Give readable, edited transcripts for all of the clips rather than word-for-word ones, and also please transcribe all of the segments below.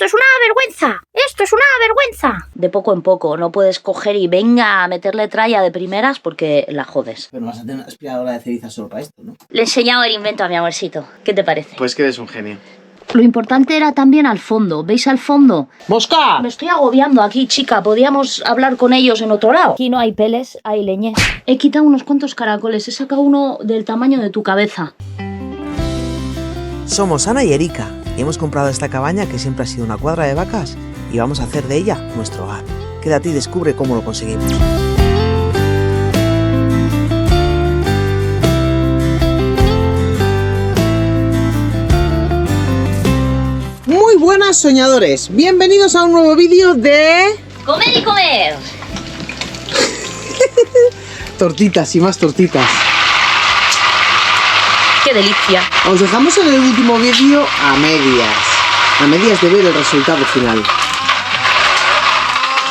¡Esto es una vergüenza! ¡Esto es una vergüenza! De poco en poco, no puedes coger y venga a meterle tralla de primeras porque la jodes. Pero vas a tener una aspiradora de cerizas solo para esto, ¿no? Le he enseñado el invento a mi amorcito. ¿Qué te parece? Pues que eres un genio. Lo importante era también al fondo. ¿Veis al fondo? ¡Mosca! Me estoy agobiando aquí, chica. Podíamos hablar con ellos en otro lado. Aquí no hay peles, hay leñez. He quitado unos cuantos caracoles. He sacado uno del tamaño de tu cabeza. Somos Ana y Erika y hemos comprado esta cabaña que siempre ha sido una cuadra de vacas y vamos a hacer de ella nuestro hogar. Quédate y descubre cómo lo conseguimos. Muy buenas soñadores, bienvenidos a un nuevo vídeo de... ¡Comer y comer! Tortitas y más tortitas. ¡Qué delicia! Os dejamos en el último vídeo a medias de ver el resultado final.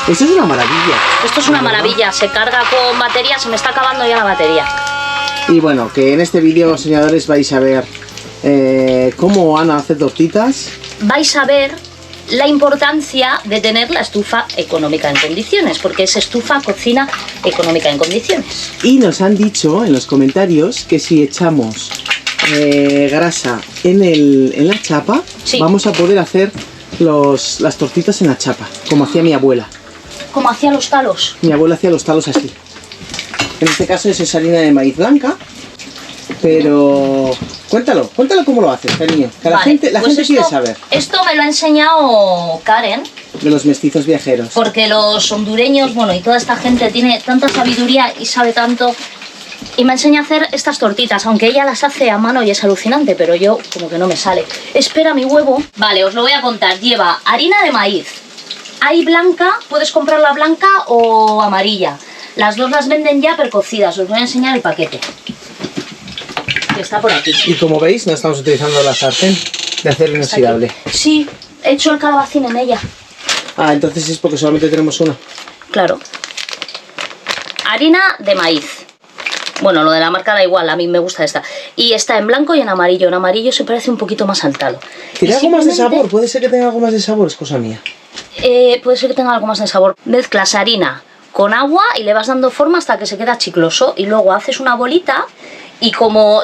Esto es una maravilla. Esto es una maravilla. Se carga con batería, se me está acabando ya la batería. Y bueno, que en este vídeo, soñadores, vais a ver cómo Ana hace tortitas. Vais a ver la importancia de tener la estufa económica en condiciones, porque es estufa cocina económica en condiciones. Y nos han dicho en los comentarios que si echamos grasa en la chapa, Sí. vamos a poder hacer las tortitas en la chapa, como hacía mi abuela. Como hacía los talos. Mi abuela hacía los talos así. En este caso es harina de maíz blanca, pero... Cuéntalo cómo lo haces, cariño. Que la Vale, gente pues quiere saber. Esto me lo ha enseñado Karen, De los mestizos viajeros. porque los hondureños, bueno, y toda esta gente tiene tanta sabiduría y sabe tanto. Y me enseña a hacer estas tortitas, aunque ella las hace a mano y es alucinante, pero yo como que no me sale. Espera, mi huevo. Vale, os lo voy a contar. Lleva harina de maíz. Hay blanca, puedes comprarla blanca o amarilla. Las dos las venden ya precocidas. Os voy a enseñar el paquete, que está por aquí. Y como veis, no estamos utilizando la sartén de acero inoxidable. Sí, he hecho el calabacín en ella. Ah, entonces es porque solamente tenemos una. Claro. Harina de maíz. Bueno, lo de la marca da igual, a mí me gusta esta. Y está en blanco y en amarillo. En amarillo se parece un poquito más al talo. ¿Tiene Y algo más de simplemente- sabor? Puede ser que tenga algo más de sabor, es cosa mía. Puede ser que tenga algo más de sabor. Mezclas harina con agua y le vas dando forma hasta que se queda chicloso. Y luego haces una bolita y como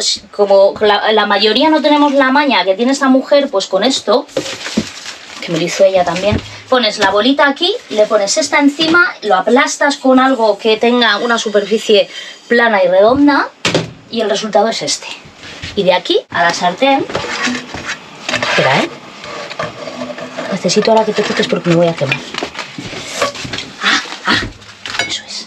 la mayoría no tenemos la maña que tiene esta mujer, pues con esto, que me lo hizo ella también, pones la bolita aquí, le pones esta encima, lo aplastas con algo que tenga una superficie plana y redonda y el resultado es este. Y de aquí a la sartén... Espera, necesito ahora que te quites porque me voy a quemar. Eso es.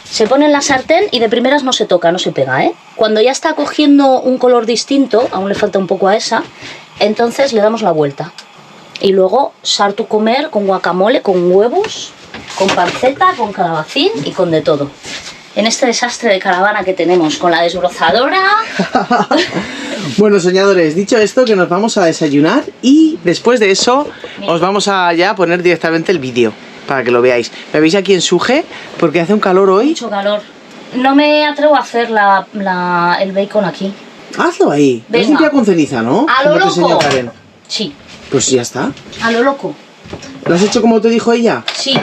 Se pone en la sartén y de primeras no se toca, no se pega, ¿eh? Cuando ya está cogiendo un color distinto, aún le falta un poco a esa, entonces le damos la vuelta. Y luego sartu comer con guacamole, con huevos, con panceta, con calabacín y con de todo. En este desastre de caravana que tenemos, con la desbrozadora... Bueno, soñadores, dicho esto, que nos vamos a desayunar y después de eso os vamos a ya poner directamente el vídeo para que lo veáis. Me veis aquí en Suje porque hace un calor hoy. Mucho calor. No me atrevo a hacer el bacon aquí. Hazlo ahí. No es Venga. limpia con ceniza, ¿no? A lo Como te enseñó loco. Karen. Sí, Pues ya está. a lo loco. ¿Lo has hecho como te dijo ella? Sí.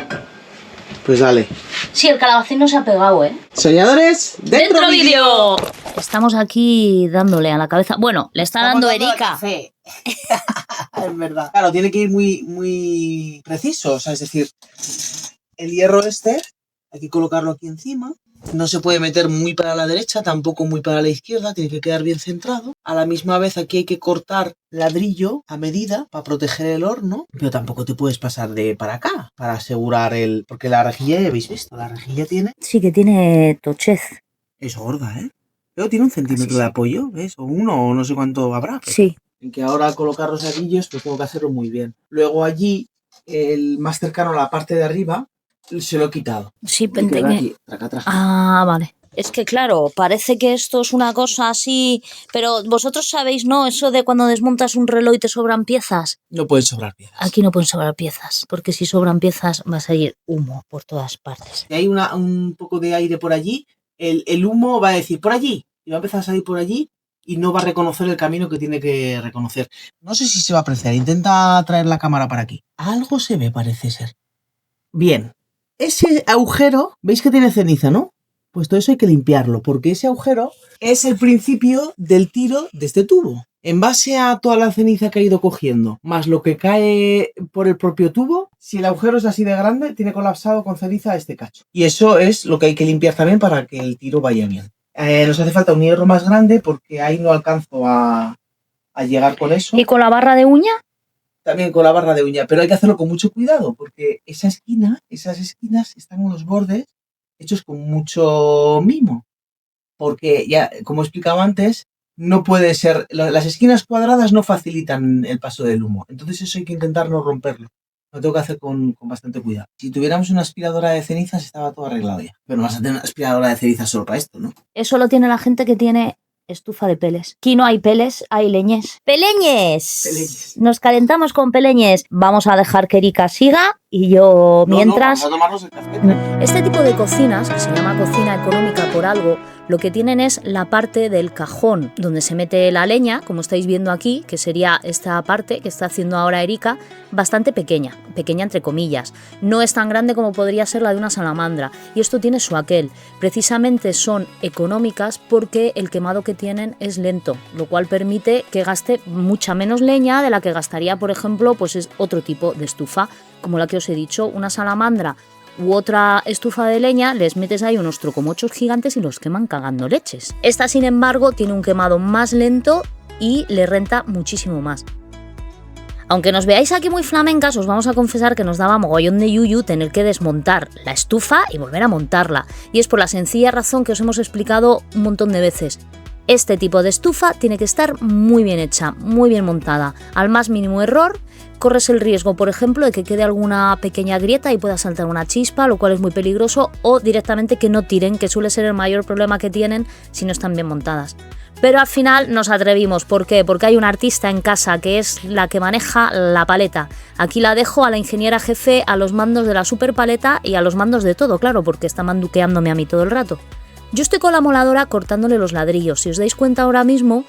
Pues dale. Sí, el calabacín no se ha pegado, ¿eh? Soñadores, dentro vídeo. Estamos aquí dándole a la cabeza. Bueno, le está dando Erika. Es verdad. Claro, tiene que ir muy preciso. O sea, es decir, el hierro este, hay que colocarlo aquí encima. No se puede meter muy para la derecha, tampoco muy para la izquierda, tiene que quedar bien centrado. A la misma vez aquí hay que cortar ladrillo a medida para proteger el horno, pero tampoco te puedes pasar de para acá para asegurar porque la rejilla ya habéis visto, la rejilla tiene... Sí, que tiene tochez. Es gorda, ¿eh? Pero tiene 1 centímetro de apoyo, ¿ves? O 1 o no sé cuánto habrá. Sí. En que ahora al colocar los ladrillos pues tengo que hacerlo muy bien. Luego allí, el más cercano a la parte de arriba, se lo he quitado. Sí, Y queda aquí, traca, traca. Ah, vale. Es que claro, parece que esto es una cosa así, pero vosotros sabéis, ¿no? Eso de cuando desmontas un reloj y te sobran piezas. No pueden sobrar piezas. Aquí no pueden sobrar piezas, porque si sobran piezas va a salir humo por todas partes. Si hay un poco de aire por allí, el humo va a decir por allí. Y va a empezar a salir por allí y no va a reconocer el camino que tiene que reconocer. No sé si se va a apreciar, intenta traer la cámara para aquí. Algo se ve, parece ser. Bien, ese agujero, ¿veis que tiene ceniza, no? Pues todo eso hay que limpiarlo, porque ese agujero es el principio del tiro de este tubo. En base a toda la ceniza que ha ido cogiendo, más lo que cae por el propio tubo, si el agujero es así de grande, tiene colapsado con ceniza este cacho. Y eso es lo que hay que limpiar también para que el tiro vaya bien. Nos hace falta un hierro más grande porque ahí no alcanzo a llegar con eso. ¿Y con la barra de uña? También con la barra de uña, pero hay que hacerlo con mucho cuidado porque esas esquinas están en los bordes hechos con mucho mimo. Porque ya, como explicaba antes, no puede ser, las esquinas cuadradas no facilitan el paso del humo. Entonces eso hay que intentar no romperlo. Lo tengo que hacer con bastante cuidado. Si tuviéramos una aspiradora de cenizas estaba todo arreglado ya. Pero no vas a tener una aspiradora de cenizas solo para esto, ¿no? Eso lo tiene la gente que tiene estufa de peles. Aquí no hay peles, hay leñes. ¡Peleñes! Nos calentamos con peleñes. Vamos a dejar que Erika siga y yo mientras... No, vamos a tomarnos el café. Este tipo de cocinas, que se llama cocina económica por algo, lo que tienen es la parte del cajón donde se mete la leña, como estáis viendo aquí, que sería esta parte que está haciendo ahora Erika, bastante pequeña entre comillas. No es tan grande como podría ser la de una salamandra. Y esto tiene su aquel. Precisamente son económicas porque el quemado que tienen es lento, lo cual permite que gaste mucha menos leña de la que gastaría, por ejemplo, pues es otro tipo de estufa, como la que os he dicho, una salamandra u otra estufa de leña, les metes ahí unos trocomochos gigantes y los queman cagando leches. Esta, sin embargo, tiene un quemado más lento y le renta muchísimo más. Aunque nos veáis aquí muy flamencas, os vamos a confesar que nos daba mogollón de yuyu tener que desmontar la estufa y volver a montarla. Y es por la sencilla razón que os hemos explicado un montón de veces. Este tipo de estufa tiene que estar muy bien hecha, muy bien montada. Al más mínimo error, corres el riesgo, por ejemplo, de que quede alguna pequeña grieta y pueda saltar una chispa, lo cual es muy peligroso, o directamente que no tiren, que suele ser el mayor problema que tienen si no están bien montadas. Pero al final nos atrevimos. ¿Por qué? Porque hay una artista en casa que es la que maneja la paleta. Aquí la dejo a la ingeniera jefe, a los mandos de la super paleta y a los mandos de todo, claro, porque está manduqueándome a mí todo el rato. Yo estoy con la moladora cortándole los ladrillos. Si os dais cuenta ahora mismo,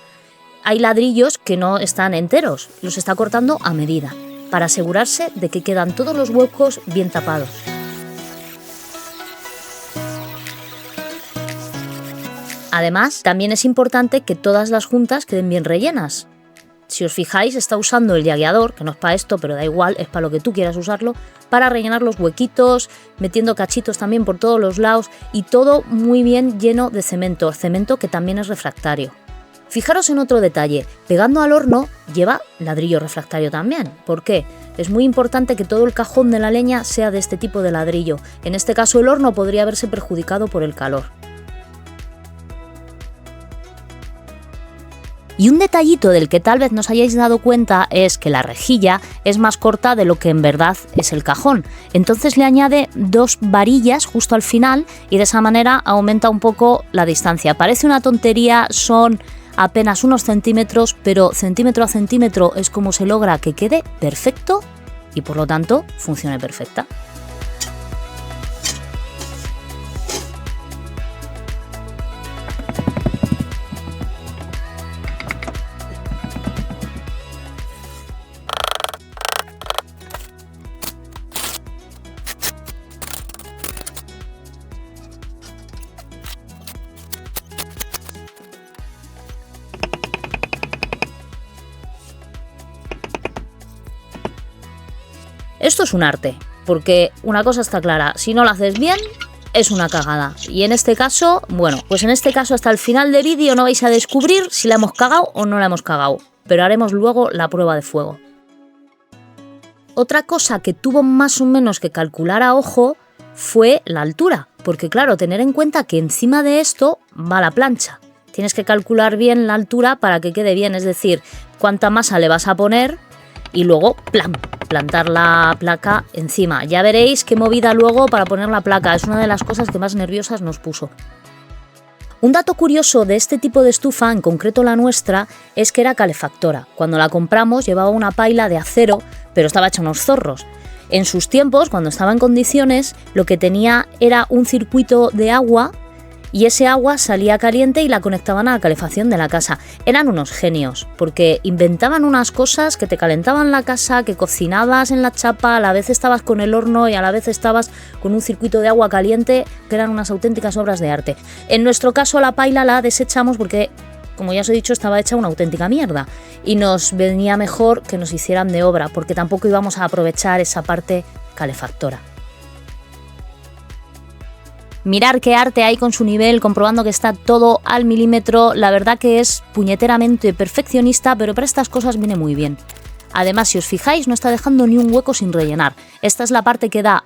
hay ladrillos que no están enteros. Los está cortando a medida, para asegurarse de que quedan todos los huecos bien tapados. Además, también es importante que todas las juntas queden bien rellenas. Si os fijáis, está usando el llagueador, que no es para esto, pero da igual, es para lo que tú quieras usarlo, para rellenar los huequitos, metiendo cachitos también por todos los lados y todo muy bien lleno de cemento que también es refractario. Fijaros en otro detalle, pegando al horno lleva ladrillo refractario también. ¿Por qué? Es muy importante que todo el cajón de la leña sea de este tipo de ladrillo. En este caso el horno podría verse perjudicado por el calor. Y un detallito del que tal vez no os hayáis dado cuenta es que la rejilla es más corta de lo que en verdad es el cajón. Entonces le añade 2 varillas justo al final y de esa manera aumenta un poco la distancia. Parece una tontería, son apenas unos centímetros, pero centímetro a centímetro es como se logra que quede perfecto y por lo tanto funcione perfecta. Esto es un arte, porque una cosa está clara, si no lo haces bien, es una cagada. Y en este caso, bueno, pues en este caso hasta el final del vídeo no vais a descubrir si la hemos cagado o no la hemos cagado, pero haremos luego la prueba de fuego. Otra cosa que tuvo más o menos que calcular a ojo fue la altura, porque claro, tener en cuenta que encima de esto va la plancha. Tienes que calcular bien la altura para que quede bien, es decir, cuánta masa le vas a poner y luego plantar la placa encima. Ya veréis qué movida luego para poner la placa, es una de las cosas que más nerviosas nos puso. Un dato curioso de este tipo de estufa, en concreto la nuestra, es que era calefactora. Cuando la compramos llevaba una paila de acero, pero estaba hecha unos zorros. En sus tiempos, cuando estaba en condiciones, lo que tenía era un circuito de agua y ese agua salía caliente y la conectaban a la calefacción de la casa. Eran unos genios, porque inventaban unas cosas que te calentaban la casa, que cocinabas en la chapa, a la vez estabas con el horno y a la vez estabas con un circuito de agua caliente, que eran unas auténticas obras de arte. En nuestro caso la paila la desechamos porque, como ya os he dicho, estaba hecha una auténtica mierda y nos venía mejor que nos hicieran de obra, porque tampoco íbamos a aprovechar esa parte calefactora. Mirar qué arte hay con su nivel, comprobando que está todo al milímetro. La verdad que es puñeteramente perfeccionista, pero para estas cosas viene muy bien. Además, si os fijáis, no está dejando ni un hueco sin rellenar. Esta es la parte que da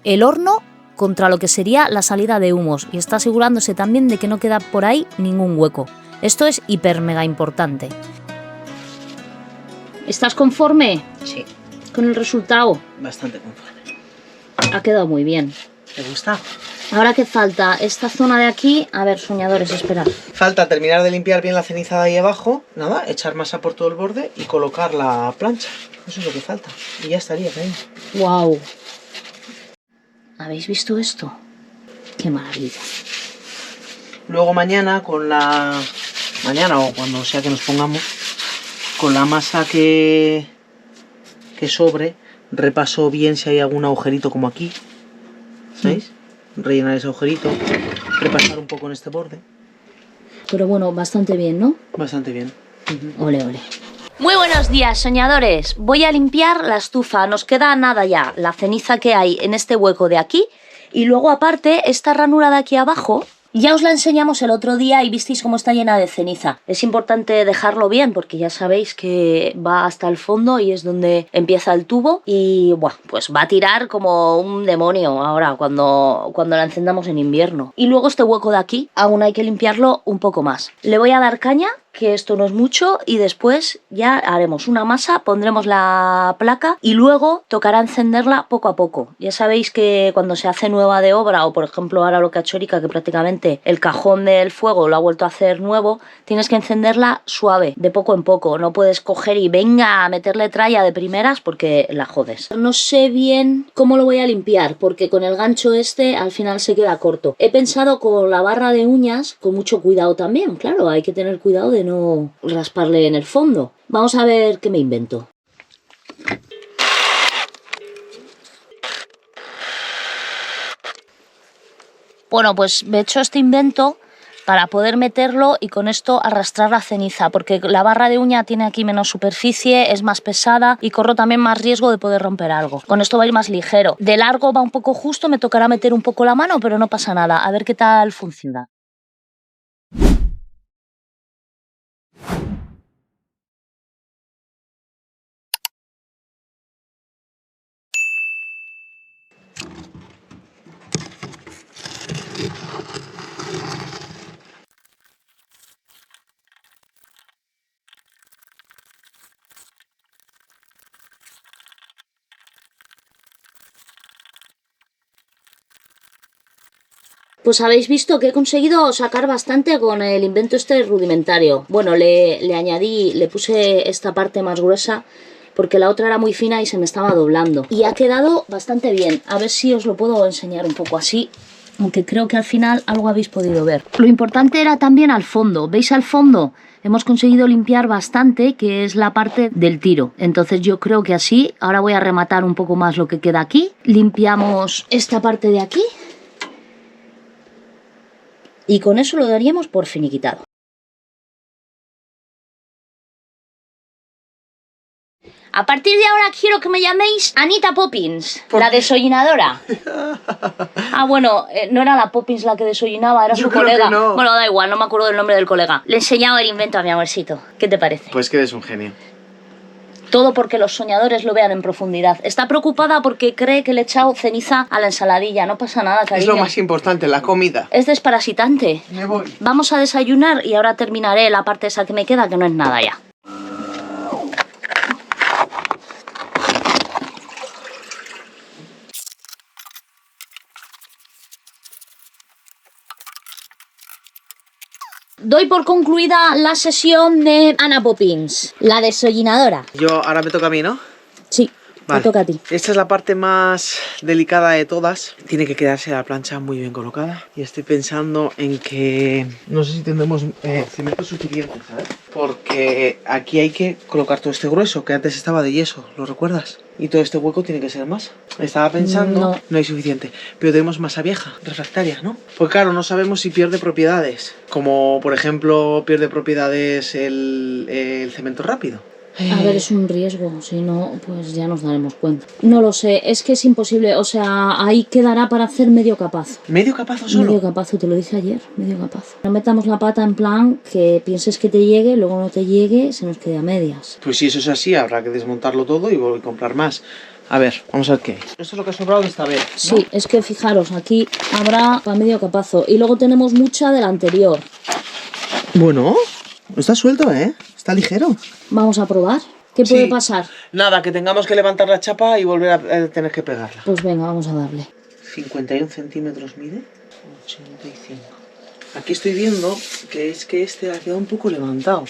el horno contra lo que sería la salida de humos, y está asegurándose también de que no queda por ahí ningún hueco. Esto es hiper mega importante. ¿Estás conforme? Sí, Con el resultado. bastante conforme. Ha quedado muy bien. ¿Te gusta? Ahora, ¿qué falta? Esta zona de aquí... A ver, soñadores, esperad. Falta terminar de limpiar bien la ceniza de ahí abajo. Nada, echar masa por todo el borde y colocar la plancha. Eso es lo que falta. Y ya estaría, ahí. ¡Wow! ¿Habéis visto esto? ¡Qué maravilla! Luego mañana con la... Mañana o cuando sea que nos pongamos, con la masa que sobre, repaso bien si hay algún agujerito como aquí. ¿Veis? Rellenar ese agujerito, repasar un poco en este borde. Pero bueno, bastante bien, ¿no? Bastante bien. Ole, ole. Muy buenos días, soñadores. Voy a limpiar la estufa. Nos queda nada ya, la ceniza que hay en este hueco de aquí. Y luego, aparte, esta ranura de aquí abajo, ya os la enseñamos el otro día y visteis cómo está llena de ceniza. Es importante dejarlo bien porque ya sabéis que va hasta el fondo y es donde empieza el tubo. Y bueno, pues va a tirar como un demonio ahora cuando la encendamos en invierno. Y luego este hueco de aquí, aún hay que limpiarlo un poco más. Le voy a dar caña, que esto no es mucho, y después ya haremos una masa, pondremos la placa y luego tocará encenderla poco a poco. Ya sabéis que cuando se hace nueva de obra, o por ejemplo ahora lo que ha hecho Erika, que prácticamente el cajón del fuego lo ha vuelto a hacer nuevo, tienes que encenderla suave, de poco en poco. No puedes coger y venga a meterle tralla de primeras porque la jodes. No sé bien cómo lo voy a limpiar porque con el gancho este al final se queda corto. He pensado con la barra de uñas, con mucho cuidado también, claro, hay que tener cuidado de no rasparle en el fondo. Vamos a ver qué me invento. Bueno, pues me he hecho este invento para poder meterlo y con esto arrastrar la ceniza, porque la barra de uña tiene aquí menos superficie, es más pesada y corro también más riesgo de poder romper algo. Con esto va a ir más ligero. De largo va un poco justo, me tocará meter un poco la mano, pero no pasa nada. A ver qué tal funciona. Pues habéis visto que he conseguido sacar bastante con el invento este rudimentario. Bueno, le puse esta parte más gruesa porque la otra era muy fina y se me estaba doblando. Y ha quedado bastante bien. A ver si os lo puedo enseñar un poco así, aunque creo que al final algo habéis podido ver. Lo importante era también al fondo. ¿Veis al fondo? Hemos conseguido limpiar bastante, que es la parte del tiro. Entonces yo creo que así, ahora voy a rematar un poco más lo que queda aquí. Limpiamos esta parte de aquí. Y con eso lo daríamos por finiquitado. A partir de ahora quiero que me llaméis Anita Poppins, la desollinadora. Ah, bueno, no era la Poppins la que desollinaba, era su colega. No. Bueno, da igual, no me acuerdo del nombre del colega. Le he enseñado el invento a mi amorcito. ¿Qué te parece? Pues que eres un genio. Todo porque los soñadores lo vean en profundidad. Está preocupada porque cree que le he echado ceniza a la ensaladilla. No pasa nada, cariño. Es lo más importante, la comida. Es desparasitante. Me voy. Vamos a desayunar y ahora terminaré la parte esa que me queda, que no es nada ya. Doy por concluida la sesión de Anna Poppins, la desollinadora. Yo, ahora me toca a mí, ¿no? Sí. Te toca a ti. Esta es la parte más delicada de todas. Tiene que quedarse la plancha muy bien colocada. Y estoy pensando en que no sé si tendremos cemento suficiente, ¿sabes? Porque aquí hay que colocar todo este grueso que antes estaba de yeso, ¿lo recuerdas? Y todo este hueco tiene que ser más. Estaba pensando, no hay suficiente. Pero tenemos masa vieja, refractaria, ¿no? Pues claro, no sabemos si pierde propiedades. Como por ejemplo pierde propiedades el cemento rápido. A ver, es un riesgo, si no, pues ya nos daremos cuenta. No lo sé, es que es imposible, o sea, ahí quedará para hacer medio capazo. ¿Medio capazo solo? Medio capazo, te lo dije ayer, medio capazo. No metamos la pata en plan que pienses que te llegue, luego no te llegue, se nos quede a medias. Pues si eso es así, habrá que desmontarlo todo y volver a comprar más. A ver, vamos a ver qué hay. Esto es lo que ha sobrado de esta vez, ¿no? Sí, es que fijaros, aquí habrá para medio capazo. Y luego tenemos mucha de la anterior. Bueno, está suelto, ¿eh? Está ligero. Vamos a probar. ¿Qué puede pasar? Nada, que tengamos que levantar la chapa y volver a tener que pegarla. Pues venga, vamos a darle. 51 centímetros mide. 85. Aquí estoy viendo que es que este ha quedado un poco levantado.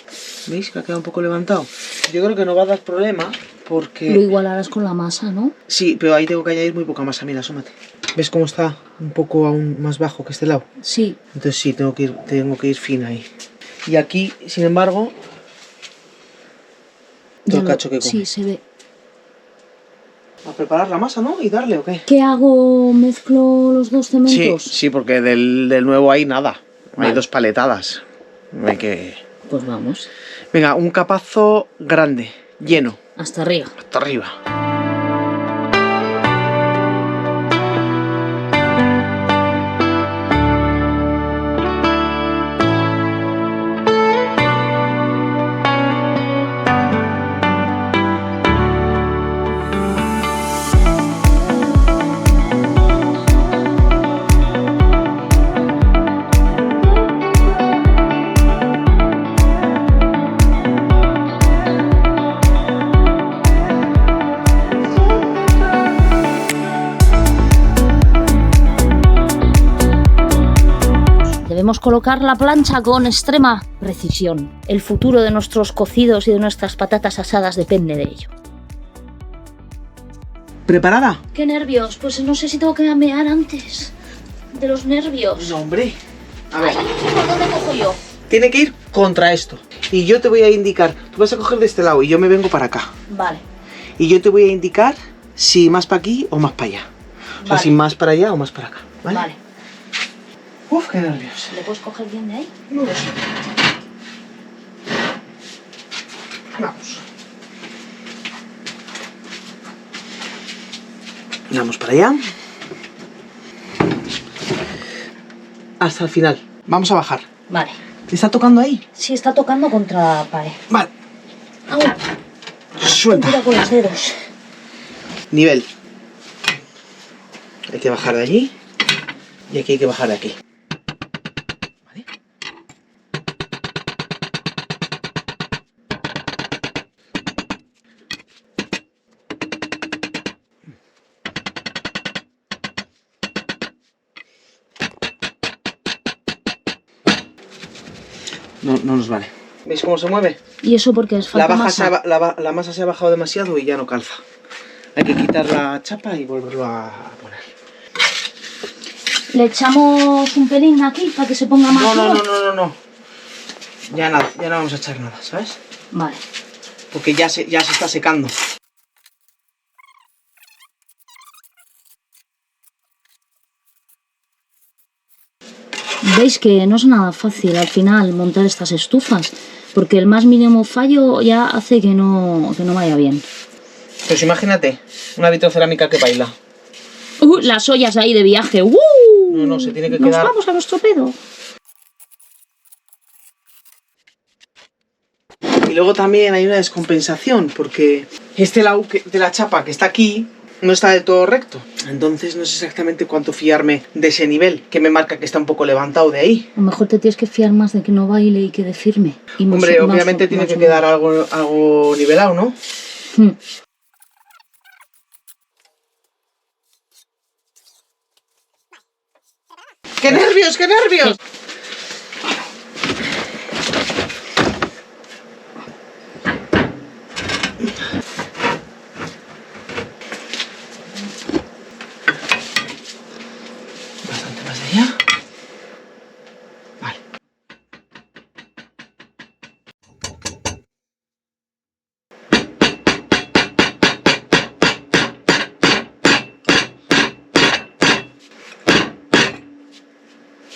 ¿Veis que ha quedado un poco levantado? Yo creo que no va a dar problema porque... Lo igualarás con la masa, ¿no? Sí, pero ahí tengo que añadir muy poca masa. Mira, asómate. ¿Ves cómo está un poco aún más bajo que este lado? Sí. Entonces sí, tengo que ir fina ahí. Y aquí, sin embargo... todo el cacho que come. Sí, se ve. A preparar la masa, ¿no? Y darle, ¿o qué? ¿Qué hago? ¿Mezclo los dos cementos? Sí, porque del nuevo hay nada. Vale. Hay 2 paletadas. Hay que... Pues vamos. Venga, un capazo grande, lleno, Hasta arriba. hasta arriba. Debemos colocar la plancha con extrema precisión. El futuro de nuestros cocidos y de nuestras patatas asadas depende de ello. ¿Preparada? ¡Qué nervios! Pues no sé si tengo que mear antes. De los nervios. No, hombre. A ver, Ay, ¿por dónde cojo yo? tiene que ir contra esto. Y yo te voy a indicar, tú vas a coger de este lado y yo me vengo para acá. Vale. Y yo te voy a indicar si más para aquí o más para allá. O sea, Vale. si más para allá o más para acá. ¿Vale? Vale. Uf, qué nervios. ¿Le puedes coger bien de ahí? Vamos. Vamos para allá. Hasta el final. Vamos a bajar. Vale. ¿Te está tocando ahí? Sí, está tocando contra la pared. Vale. ¡Au! Suelta. Cuidado con los dedos. Nivel. Hay que bajar de allí. Y aquí hay que bajar de aquí. ¿Vale? No nos vale. ¿Veis cómo se mueve? ¿Y eso porque es falta masa? La masa se ha bajado demasiado y ya no calza. Hay que quitar la chapa y volverlo a poner. ¿Le echamos un pelín aquí para que se ponga más duro? No. Ya nada, ya no vamos a echar nada, ¿sabes? Vale. Porque ya se está secando. Veis que no es nada fácil al final montar estas estufas, porque el más mínimo fallo ya hace que no vaya bien. Pues imagínate, una vitrocerámica que baila. Las ollas ahí de viaje. No, se tiene que Nos quedar... vamos a nuestro pedo. Y luego también hay una descompensación, porque este lado de la chapa que está aquí no está del todo recto. Entonces no sé exactamente cuánto fiarme de ese nivel, que me marca que está un poco levantado de ahí. A lo mejor te tienes que fiar más de que no baile y quede firme. Y más- Hombre, más- obviamente tiene más que o quedar algo nivelado, ¿no? menos. ¡Qué nervios, qué nervios!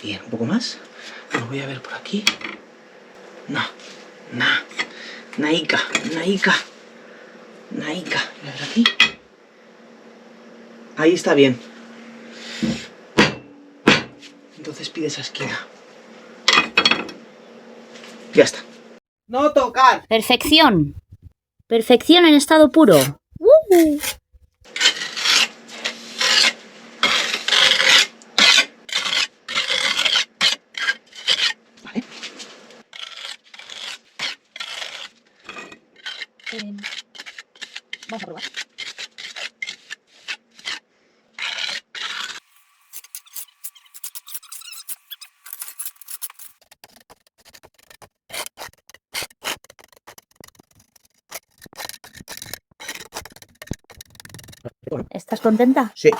Bien, un poco más. Lo voy a ver por aquí. Naika. Voy a ver aquí. Ahí está bien. Entonces pide esa esquina. Ya está. ¡No tocar! Perfección. Perfección en estado puro. Vale. Vamos a probar. ¿Estás contenta? Sí.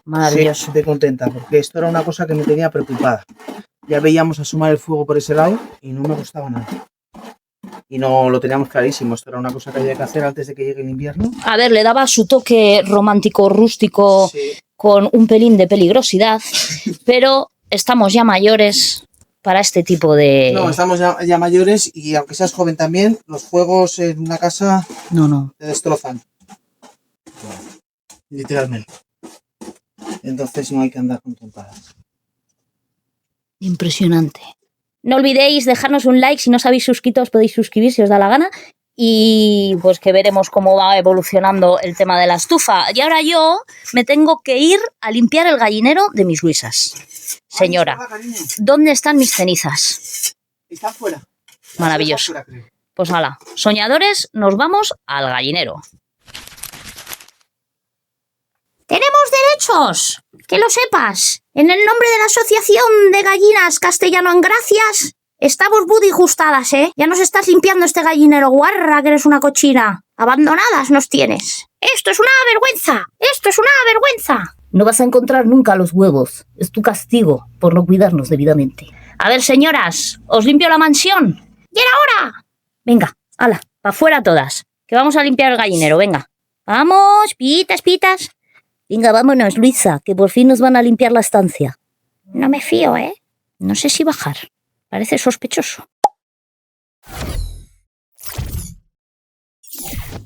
Maravilloso. Sí, estoy contenta porque esto era una cosa que me tenía preocupada. Ya veíamos asomar el fuego por ese lado y no me gustaba nada. Y no lo teníamos clarísimo. Esto era una cosa que había que hacer antes de que llegue el invierno. A ver, le daba su toque romántico, rústico, Sí. con un pelín de peligrosidad, pero estamos ya mayores para este tipo de... No, estamos ya mayores y aunque seas joven también, los fuegos en una casa No. te destrozan. Literalmente. Entonces no hay que andar con tontadas. Impresionante. No olvidéis dejarnos un like. Si no os habéis suscrito, os podéis suscribir si os da la gana. Y pues que veremos cómo va evolucionando el tema de la estufa. Y ahora yo me tengo que ir a limpiar el gallinero de mis Luisas. Señora, Ay, es verdad, cariño. ¿dónde están mis cenizas? Está fuera. Maravilloso. Está fuera, creo. Pues hala, soñadores, nos vamos al gallinero. ¡Tenemos derechos! ¡Que lo sepas! En el nombre de la Asociación de Gallinas Castellano en Gracias, estamos muy disgustadas, ¿eh? Ya nos estás limpiando este gallinero, guarra, que eres una cochina. Abandonadas nos tienes. ¡Esto es una vergüenza! ¡Esto es una vergüenza! No vas a encontrar nunca los huevos. Es tu castigo por no cuidarnos debidamente. A ver, señoras, ¿os limpio la mansión? ¡Y era hora! Venga, hala, pa' fuera todas, que vamos a limpiar el gallinero, venga. Vamos, pitas. Venga, vámonos, Luisa, que por fin nos van a limpiar la estancia. No me fío, ¿eh? No sé si bajar. Parece sospechoso.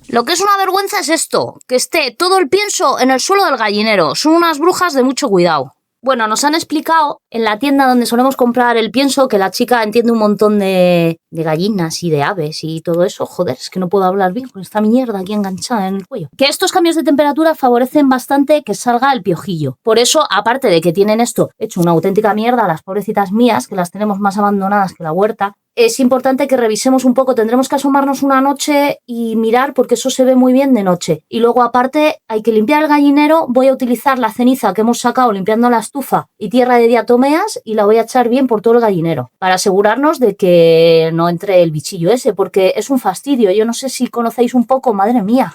Lo que es una vergüenza es esto, que esté todo el pienso en el suelo del gallinero. Son unas brujas de mucho cuidado. Bueno, nos han explicado en la tienda donde solemos comprar el pienso que la chica entiende un montón de gallinas y de aves y todo eso. Joder, es que no puedo hablar bien con esta mierda aquí enganchada en el cuello. Que estos cambios de temperatura favorecen bastante que salga el piojillo. Por eso, aparte de que tienen esto hecho una auténtica mierda, las pobrecitas mías, que las tenemos más abandonadas que la huerta, es importante que revisemos un poco. Tendremos que asomarnos una noche y mirar porque eso se ve muy bien de noche. Y luego aparte hay que limpiar el gallinero. Voy a utilizar la ceniza que hemos sacado limpiando la estufa y tierra de diatomeas y la voy a echar bien por todo el gallinero para asegurarnos de que no entre el bichillo ese, porque es un fastidio. Yo no sé si conocéis un poco, madre mía,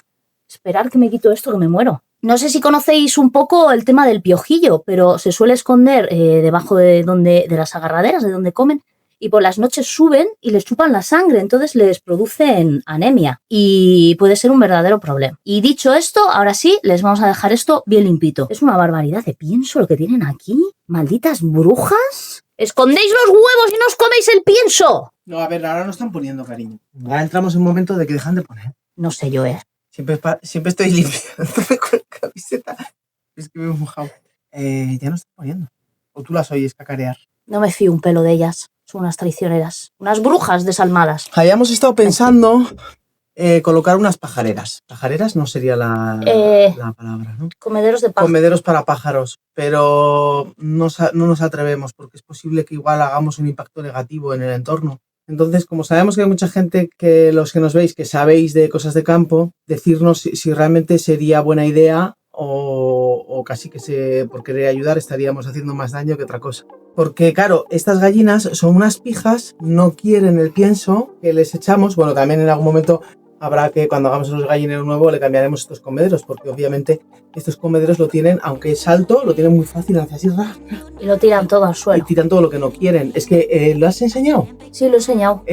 esperar que me quito esto que me muero. No sé si conocéis un poco el tema del piojillo, pero se suele esconder debajo de las agarraderas, de donde comen. Y por las noches suben y les chupan la sangre, entonces les producen anemia y puede ser un verdadero problema. Y dicho esto, ahora sí, les vamos a dejar esto bien limpito. Es una barbaridad de pienso lo que tienen aquí. ¡Malditas brujas! ¡Escondéis los huevos y no os coméis el pienso! No, a ver, ahora no están poniendo, cariño. Ahora entramos en un momento de que dejan de poner. No sé yo, Siempre estoy limpiándome con la camiseta. Es que me he mojado. Ya no están poniendo. O tú las oyes cacarear. No me fío un pelo de ellas. Son unas traicioneras. Unas brujas desalmadas. Habíamos estado pensando colocar unas pajareras. Pajareras no sería la palabra, ¿no? Comederos de pájaros. Comederos para pájaros. Pero no nos atrevemos porque es posible que igual hagamos un impacto negativo en el entorno. Entonces, como sabemos que hay mucha gente, que los que nos veis, que sabéis de cosas de campo, decirnos si realmente sería buena idea o casi que por querer ayudar estaríamos haciendo más daño que otra cosa. Porque, claro, estas gallinas son unas pijas, no quieren el pienso que les echamos. Bueno, también en algún momento habrá que, cuando hagamos los gallineros nuevos, le cambiaremos estos comederos, porque obviamente estos comederos lo tienen, aunque es alto, lo tienen muy fácil, hace así, Y lo tiran todo al y suelo. tiran todo lo que no quieren. Es que, ¿lo has enseñado? Sí, lo he enseñado.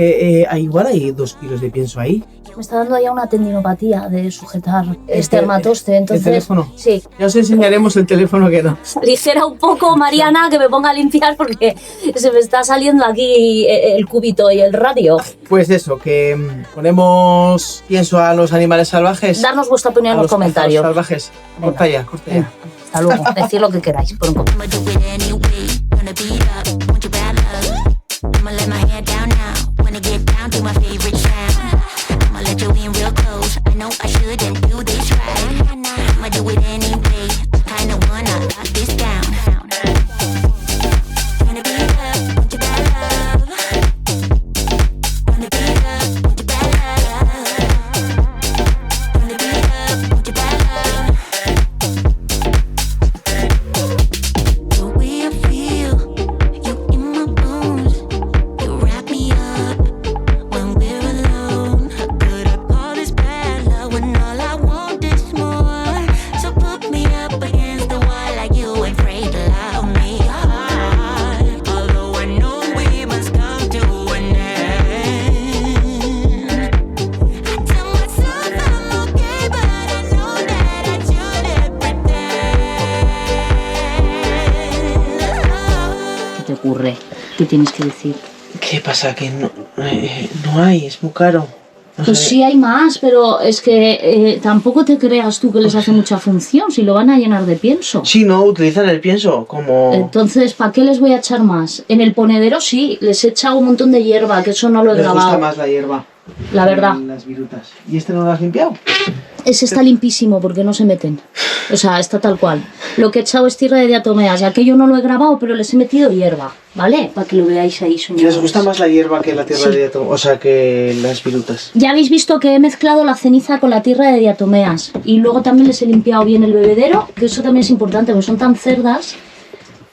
Igual hay 2 kilos de pienso ahí. Me está dando ya una tendinopatía de sujetar El este armatoste, entonces... ¿El teléfono? Sí. Ya os enseñaremos el teléfono que no. Ligera un poco, Mariana, que me ponga a limpiar porque se me está saliendo aquí el cúbito y el radio. Pues eso, que ponemos pienso a los animales salvajes. Darnos vuestra opinión en los comentarios. Salvajes. Venga. Corta ya, corta ya. Hasta luego. Decid lo que queráis por un comentario. I'ma do it anyway. Wanna beat up, want your bad love. I'ma let my hair down now. Wanna get down to my favorite sound. I'ma let you in real close. I know I shouldn't do this right. I'ma do it anyway. I kinda wanna lock this down. Wanna beat up, want your bad love. Wanna beat up, want your bad love. Wanna beat up, want your bad love. The way I feel, you in my bones, you wrap me up when we're alone. How could I call this bad love when all I want is more? So put me up against the wall like you ain't afraid to love me hard. Although I know we must come to an end. I tell myself I'm okay, but I know that I shouldn't pretend. ¿Qué te ocurre? ¿Qué tienes que decir? ¿Qué pasa? Que no hay, es muy caro. No Pues sé. sí hay más, pero es que tampoco te creas tú que les hace mucha función si lo van a llenar de pienso. Sí, no, utilizan el pienso como... Entonces, ¿para qué les voy a echar más? En el ponedero sí, les he echado un montón de hierba, que eso no lo he Les gusta grabado. más la hierba. La verdad. Las virutas. ¿Y este no lo has limpiado? Ese está limpísimo porque no se meten. O sea, está tal cual. Lo que he echado es tierra de diatomeas, y aquello no lo he grabado, pero les he metido hierba, ¿vale? Para que lo veáis ahí, Que soñadores. les gusta más la hierba que la tierra Sí. de diatomeas, o sea, que las virutas. Ya habéis visto que he mezclado la ceniza con la tierra de diatomeas. Y luego también les he limpiado bien el bebedero, que eso también es importante, porque son tan cerdas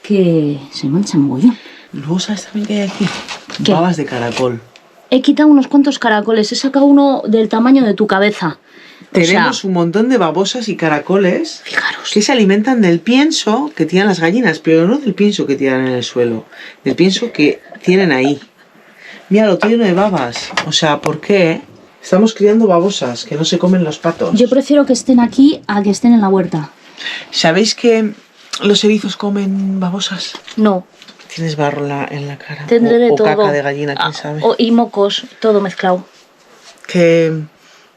que se manchan mogollón. Luego, ¿sabes también qué hay aquí? ¿Qué? Babas de caracol. He quitado unos cuantos caracoles, he sacado uno del tamaño de tu cabeza. Tenemos O sea, un montón de babosas y caracoles fijaros. que se alimentan del pienso que tiran las gallinas, pero no del pienso que tiran en el suelo, del pienso que tienen ahí. Mira, lo lleno de babas. O sea, ¿por qué? Estamos criando babosas que no se comen los patos. Yo prefiero que estén aquí a que estén en la huerta. ¿Sabéis que los erizos comen babosas? No, Tienes barro en la cara. tendré de o todo. caca de gallina, quién Ah, sabe. y mocos, todo mezclado. Que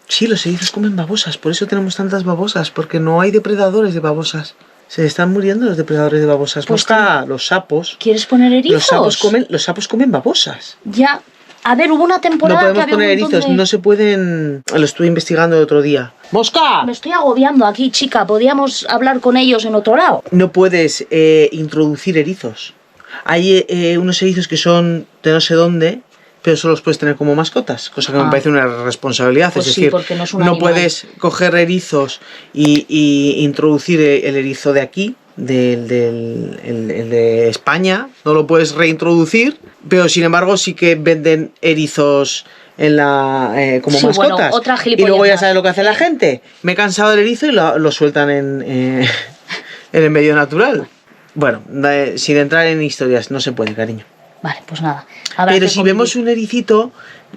sí, los erizos comen babosas, por eso tenemos tantas babosas, porque no hay depredadores de babosas. Se están muriendo los depredadores de babosas. Pues Busca los sapos. ¿Quieres poner erizos? Los sapos comen babosas. Ya. A ver, hubo una No temporada que podemos había un poner montón erizos, de... no se pueden... Lo estuve investigando el otro día. ¡Mosca! Me estoy agobiando aquí, chica. Podíamos hablar con ellos en otro lado. No puedes introducir erizos. Hay unos erizos que son de no sé dónde, pero solo los puedes tener como mascotas, cosa que me parece una responsabilidad. Pues es sí, decir, porque no es un no animal. puedes coger erizos y introducir el erizo de aquí, el de España, no lo puedes reintroducir, pero sin embargo sí que venden erizos en como Sí, bueno, mascotas. otra Y gilipollez luego ya más. sabes lo que hace la gente. Me he cansado del erizo y lo sueltan en el medio natural. Bueno, sin entrar en historias, no se puede, cariño. Vale, pues nada. Habrá Pero que si convivir. vemos un ericito,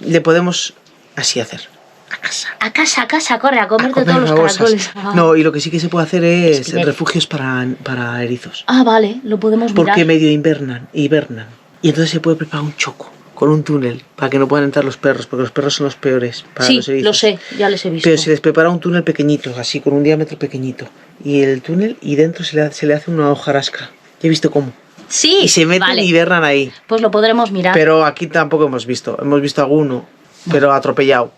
le podemos así hacer. A casa. A casa, corre, a A comerte comer todos los babosas. caracoles. Ah. No, y lo que sí que se puede hacer es Espinel. refugios para erizos. Ah, vale, lo podemos mirar. Porque medio hibernan. Y entonces se puede preparar un choco con un túnel para que no puedan entrar los perros, porque los perros son los peores para Sí, los erizos. lo sé, ya les he visto. Pero se les prepara un túnel pequeñito, así, con un diámetro pequeñito. Y el túnel, y dentro se le hace una hojarasca. Ya he visto cómo. Sí, Y se meten vale. y hibernan ahí. Pues lo podremos mirar. Pero aquí tampoco hemos visto. Hemos visto alguno, pero atropellado.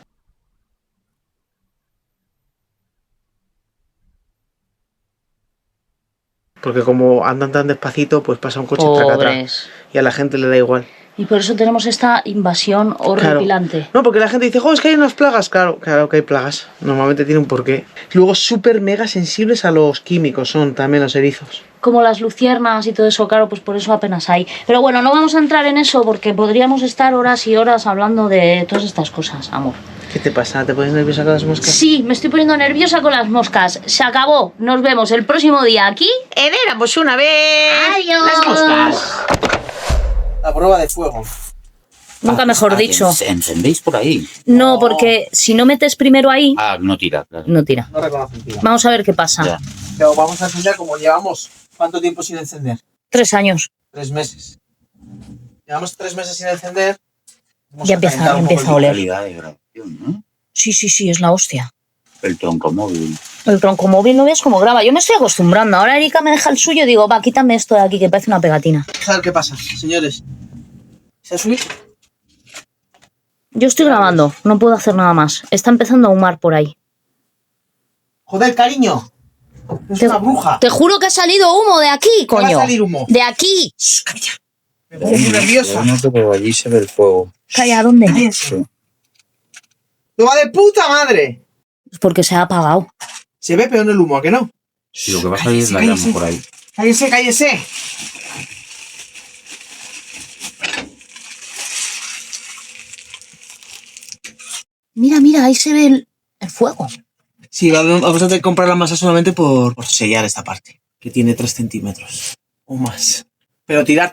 Porque como andan tan despacito, pues pasa un coche traca, traca. Pobres. Y a la gente le da igual. Y por eso tenemos esta invasión horripilante. No, porque la gente dice, jo, es que hay unas plagas. Claro que hay plagas. Normalmente tiene un porqué. Luego súper mega sensibles a los químicos son también los erizos. Como las luciernas y todo eso, claro, pues por eso apenas hay. Pero bueno, no vamos a entrar en eso porque podríamos estar horas y horas hablando de todas estas cosas, amor. ¿Qué te pasa? ¿Te pones nerviosa con las moscas? Sí, me estoy poniendo nerviosa con las moscas. Se acabó. Nos vemos el próximo día aquí. En Éramos una vez. Adiós. Las moscas. La prueba de fuego. Nunca mejor dicho. ¿Encendéis por ahí? No, porque si no metes primero ahí, Ah, no tira, claro. no tira. No reconocen, tía. Vamos a ver qué pasa. Ya. Pero vamos a encender como llevamos. ¿Cuánto tiempo sin encender? 3 años. 3 meses. Llevamos 3 meses sin encender. Vamos Ya a calentar un poco empieza el a oler. Calidad de grabación, ¿no? Sí, es la hostia. El tronco móvil. El tronco móvil no ves cómo graba. Yo me estoy acostumbrando. Ahora Erika me deja el suyo y digo, va, quítame esto de aquí que parece una pegatina. A ver qué pasa, señores. ¿Se ha subido? Yo estoy grabando, no puedo hacer nada más. Está empezando a humar por ahí. Joder, cariño. Es Te- una bruja. Te juro que ha salido humo de aquí, ¿Qué va a coño. salir humo? De aquí. Shh, calla. Me pongo muy nerviosa. Yo noto que allí se ve el fuego. Calla, ¿dónde? Sí. ¡Lo va de puta madre! Es porque se ha apagado. Se ve peor el humo, ¿a que no? Sí, lo que va a salir es la Cállese, llama por ahí. ¡Cállese, cállese! Mira, ahí se ve el fuego. Sí, vamos a tener que comprar la masa solamente por sellar esta parte, que tiene 3 centímetros o más. Pero tira.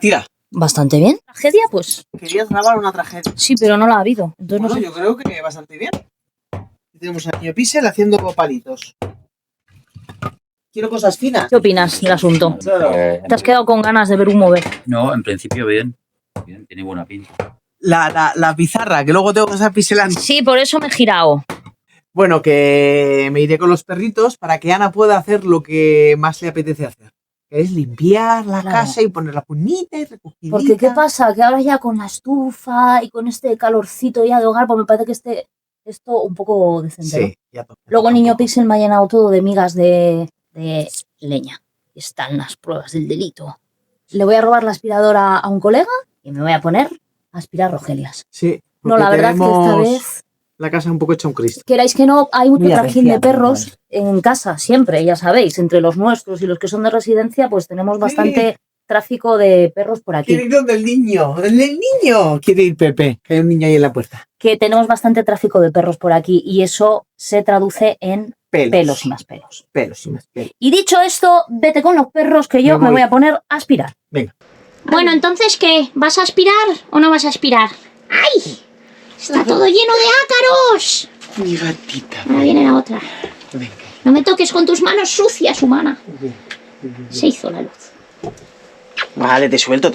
Bastante bien. ¿Tragedia? Pues Querías grabar una tragedia. sí, pero no la ha habido. Entonces Bueno, no sé. yo creo que bastante bien. Tenemos a Niño Pixel haciendo palitos. Quiero cosas finas. ¿Qué opinas del asunto? ¿Te has quedado con ganas de ver un mover? No, en principio bien. Bien, tiene buena pinta. La pizarra, que luego tengo que estar pixelando. Sí, por eso me he girado. Bueno, que me iré con los perritos para que Ana pueda hacer lo que más le apetece hacer. Que es limpiar la Claro. casa y ponerla bonita y recogidita. Porque ¿qué pasa? Que ahora ya con la estufa y con este calorcito ya de hogar, pues me parece que esté esto un poco decente, ¿no? Sí, ya toca. Luego Niño Pixel me ha llenado todo de migas de leña. Están las pruebas del delito. Le voy a robar la aspiradora a un colega y me voy a poner a aspirar Rogelias. Sí. No, porque la verdad que esta tenemos vez, la casa un poco hecha un Cristo. queráis que no, hay mucho Muy trajín de arreciada, perros en casa, siempre, ya sabéis. Entre los nuestros y los que son de residencia, pues tenemos bastante tráfico de perros por Quiere aquí. ir donde el niño. ¡El niño! Quiere ir Pepe, que hay un niño ahí en la puerta. Que tenemos bastante tráfico de perros por aquí y eso se traduce en pelos y más pelos. Pelos y más pelos. Y dicho esto, vete con los perros que yo Me me voy. voy a poner a aspirar. Venga. Bueno, entonces, ¿qué? ¿Vas a aspirar o no vas a aspirar? ¡Ay! Está todo lleno de ácaros. Mi gatita. Ahora viene la otra. Venga. No me toques con tus manos sucias, humana. Se hizo la luz. Vale, te suelto,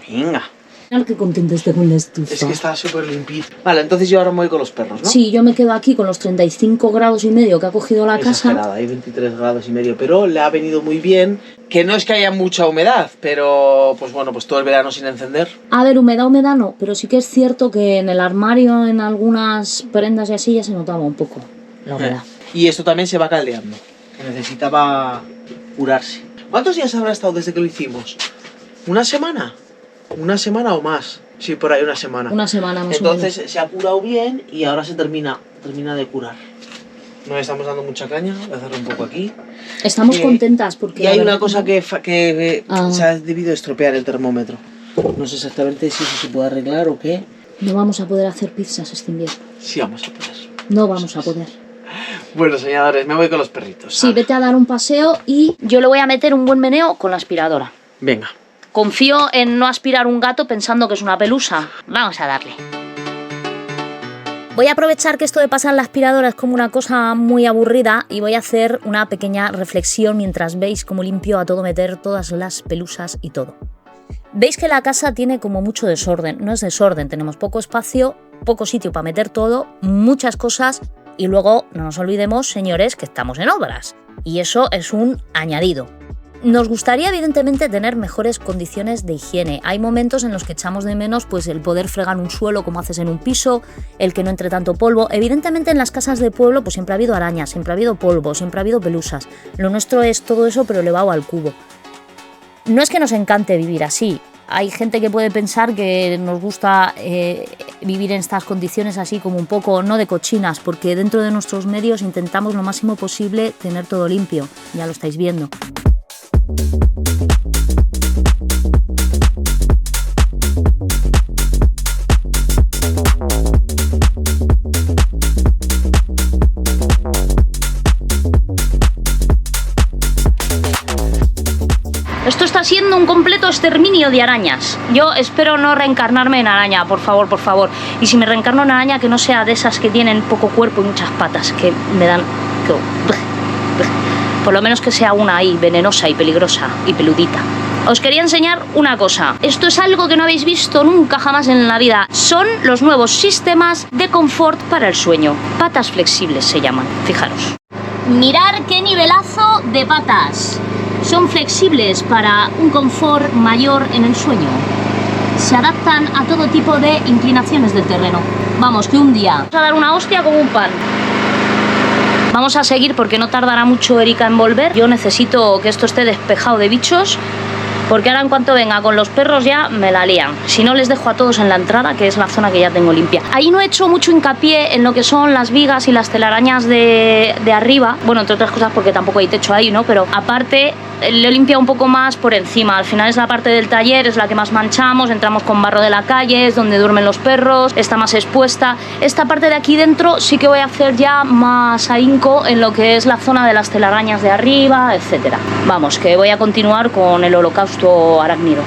venga. Claro que contenta esté con la estufa. Es que está súper limpito. Vale, entonces yo ahora me voy con los perros, ¿no? Sí, yo me quedo aquí con los 35 grados y medio que ha cogido la casa. Exagerada, hay 23 grados y medio, pero le ha venido muy bien. Que no es que haya mucha humedad, pero pues bueno, pues todo el verano sin encender. A ver, humedad no, pero sí que es cierto que en el armario, en algunas prendas y así ya se notaba un poco la humedad. Y esto también se va caldeando, que necesitaba curarse. ¿Cuántos días habrá estado desde que lo hicimos? ¿Una semana? ¿Una semana o más? Sí, por ahí una semana. Una semana más o Entonces se ha curado bien y ahora se termina de curar. No le estamos dando mucha caña, voy a hacerlo un poco aquí. menos. Estamos contentas porque... Y hay la una verdad cosa que Ah. se ha debido estropear el termómetro. No sé exactamente si eso se puede arreglar o qué. no vamos a poder hacer pizzas este invierno. Sí, vamos a poder. No vamos a poder. Bueno, señores, me voy con los perritos. Sí, Ala. vete a dar un paseo y yo le voy a meter un buen meneo con la aspiradora. Venga. Confío en no aspirar un gato pensando que es una pelusa. Vamos a darle. Voy a aprovechar que esto de pasar la aspiradora es como una cosa muy aburrida y voy a hacer una pequeña reflexión mientras veis cómo limpio a todo meter todas las pelusas y todo. Veis que la casa tiene como mucho desorden. No es desorden, tenemos poco espacio, poco sitio para meter todo, muchas cosas y luego no nos olvidemos, señores, que estamos en obras. Y eso es un añadido. Nos gustaría evidentemente tener mejores condiciones de higiene. Hay momentos en los que echamos de menos pues el poder fregar un suelo como haces en un piso, el que no entre tanto polvo. Evidentemente en las casas de pueblo pues siempre ha habido arañas, siempre ha habido polvo, siempre ha habido pelusas. Lo nuestro es todo eso pero elevado al cubo. No es que nos encante vivir así. Hay gente que puede pensar que nos gusta vivir en estas condiciones así como un poco, no de cochinas, porque dentro de nuestros medios intentamos lo máximo posible tener todo limpio. Ya lo estáis viendo. Esto está siendo un completo exterminio de arañas. Yo espero no reencarnarme en araña, por favor, por favor. Y si me reencarno en araña, que no sea de esas que tienen poco cuerpo y muchas patas, que me dan... Por lo menos que sea una ahí, venenosa y peligrosa y peludita. Os quería enseñar una cosa. Esto es algo que no habéis visto nunca jamás en la vida. Son los nuevos sistemas de confort para el sueño. Patas flexibles se llaman, fijaros. Mirad qué nivelazo de patas. Son flexibles para un confort mayor en el sueño. Se adaptan a todo tipo de inclinaciones del terreno. Vamos, que un día vamos a dar una hostia como un pan. Vamos a seguir porque no tardará mucho Erika en volver. Yo necesito que esto esté despejado de bichos, porque ahora en cuanto venga con los perros ya me la lían. Si no, les dejo a todos en la entrada, que es la zona que ya tengo limpia. Ahí no he hecho mucho hincapié en lo que son las vigas y las telarañas de arriba. Bueno, entre otras cosas porque tampoco hay techo ahí, ¿no? Pero aparte lo he limpiado un poco más por encima. Al final es la parte del taller, es la que más manchamos. Entramos con barro de la calle, es donde duermen los perros, está más expuesta. Esta parte de aquí dentro sí que voy a hacer ya más ahínco en lo que es la zona de las telarañas de arriba, etcétera. Vamos, que voy a continuar con el holocausto arácnido.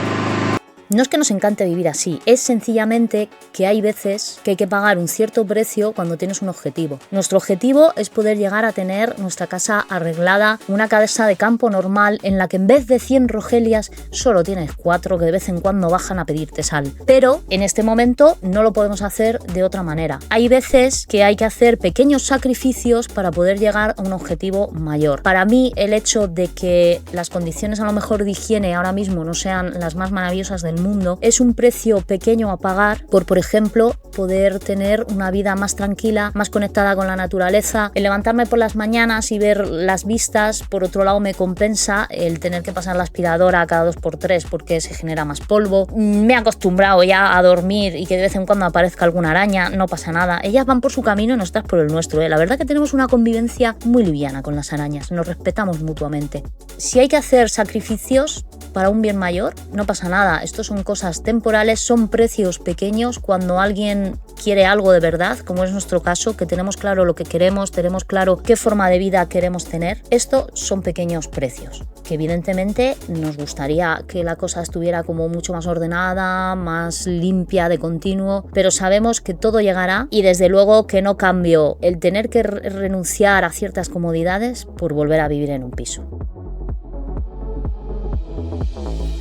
No es que nos encante vivir así, es sencillamente que hay veces que hay que pagar un cierto precio cuando tienes un objetivo. Nuestro objetivo es poder llegar a tener nuestra casa arreglada, una casa de campo normal en la que en vez de 100 rogelias solo tienes 4 que de vez en cuando bajan a pedirte sal. Pero en este momento no lo podemos hacer de otra manera. Hay veces que hay que hacer pequeños sacrificios para poder llegar a un objetivo mayor. Para mí el hecho de que las condiciones a lo mejor de higiene ahora mismo no sean las más maravillosas del mundo es un precio pequeño a pagar por ejemplo, poder tener una vida más tranquila, más conectada con la naturaleza. El levantarme por las mañanas y ver las vistas, por otro lado me compensa el tener que pasar la aspiradora cada 2x3 porque se genera más polvo. Me he acostumbrado ya a dormir y que de vez en cuando aparezca alguna araña, no pasa nada. Ellas van por su camino y nosotras por el nuestro. La verdad que tenemos una convivencia muy liviana con las arañas, nos respetamos mutuamente. Si hay que hacer sacrificios para un bien mayor, no pasa nada. Estos son cosas temporales, son precios pequeños cuando alguien quiere algo de verdad, como es nuestro caso, que tenemos claro lo que queremos, tenemos claro qué forma de vida queremos tener. Estos son pequeños precios, que evidentemente nos gustaría que la cosa estuviera como mucho más ordenada, más limpia de continuo, pero sabemos que todo llegará y desde luego que no cambio el tener que renunciar a ciertas comodidades por volver a vivir en un piso.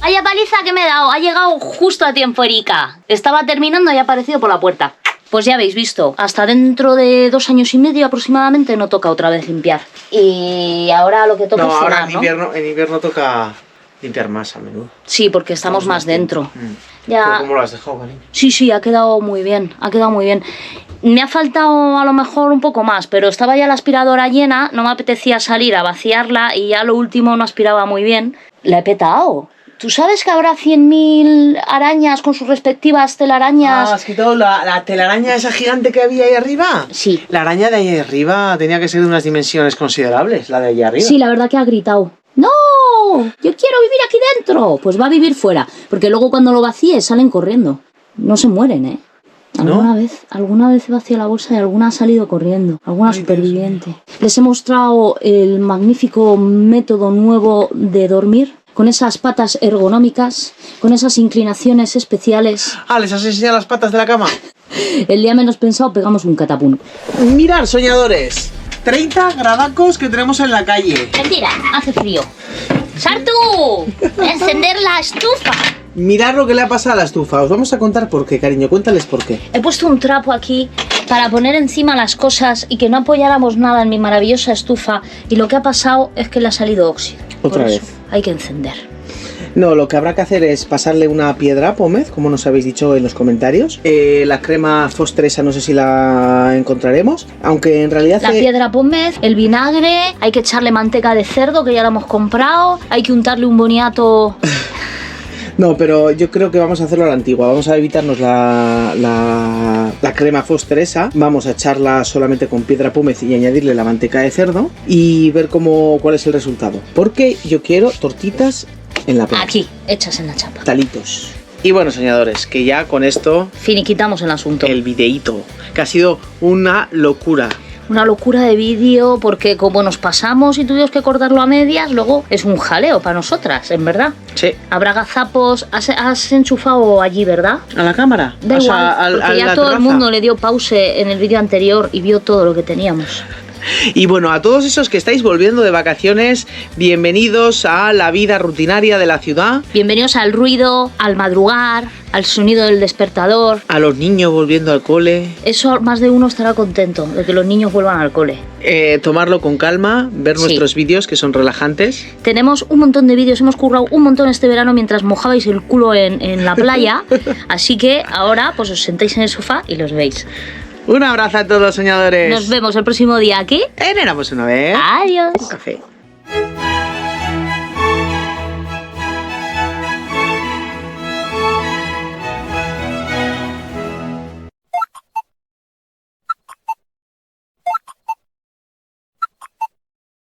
Vaya paliza que me he dado, ha llegado justo a tiempo Erika. Estaba terminando y ha aparecido por la puerta. Pues ya habéis visto, hasta dentro de 2 años y medio aproximadamente no toca otra vez limpiar. Y ahora lo que toca es ahora cenar, ¿no? en invierno toca limpiar más a menudo. Sí, porque estamos más dentro. Ya... ¿Cómo lo has dejado, cariño? Sí, ha quedado muy bien, ha quedado muy bien. Me ha faltado a lo mejor un poco más, pero estaba ya la aspiradora llena, no me apetecía salir a vaciarla y ya lo último no aspiraba muy bien. La he petado. ¿Tú sabes que habrá 100.000 arañas con sus respectivas telarañas? ¿Has quitado la telaraña esa gigante que había ahí arriba? Sí. La araña de ahí arriba tenía que ser de unas dimensiones considerables, la de ahí arriba. Sí, la verdad que ha gritado. ¡No! ¡Yo quiero vivir aquí dentro! Pues va a vivir fuera, porque luego cuando lo vacíe salen corriendo. No se mueren, ¿eh? Alguna vez he vaciado la bolsa y alguna ha salido corriendo, alguna superviviente. Les he mostrado el magnífico método nuevo de dormir, con esas patas ergonómicas, con esas inclinaciones especiales. ¿Les has enseñado las patas de la cama? El día menos pensado pegamos un catapún. Mirad, soñadores, 30 gradacos que tenemos en la calle. Mentira, hace frío. ¡Sartu! ¡Voy a encender la estufa! Mirad lo que le ha pasado a la estufa. Os vamos a contar por qué, cariño. Cuéntales por qué. He puesto un trapo aquí para poner encima las cosas y que no apoyáramos nada en mi maravillosa estufa. Y lo que ha pasado es que le ha salido óxido. Otra vez. Hay que encender. No, lo que habrá que hacer es pasarle una piedra pómez, como nos habéis dicho en los comentarios. La crema Foster esa no sé si la encontraremos, aunque en realidad... La piedra pómez, el vinagre, hay que echarle manteca de cerdo que ya la hemos comprado, hay que untarle un boniato... No, pero yo creo que vamos a hacerlo a la antigua. Vamos a evitarnos la crema Foster esa. Vamos a echarla solamente con piedra pómez y añadirle la manteca de cerdo y ver cuál es el resultado. Porque yo quiero tortitas en la plancha. Aquí, hechas en la chapa. Talitos. Y bueno, soñadores, que ya con esto... Finiquitamos el asunto. El videíto, que ha sido una locura. una locura de vídeo, porque como nos pasamos y tuvimos que cortarlo a medias, luego es un jaleo para nosotras, en verdad. Sí. Habrá gazapos, has enchufado allí, ¿verdad? ¿A la cámara? Da O sea, igual, porque ya la todo el terraza. mundo le dio pause en el vídeo anterior y vio todo lo que teníamos. Y bueno, a todos esos que estáis volviendo de vacaciones, bienvenidos a la vida rutinaria de la ciudad. Bienvenidos al ruido, al madrugar, al sonido del despertador. A los niños volviendo al cole. Eso más de uno estará contento, de que los niños vuelvan al cole. Tomarlo con calma, ver Sí. nuestros vídeos que son relajantes. Tenemos un montón de vídeos, hemos currado un montón este verano mientras mojabais el culo en la playa. Así que ahora pues os sentáis en el sofá y los veis. Un abrazo a todos, soñadores. Nos vemos el próximo día aquí. En Éramos una vez. Adiós. Un café.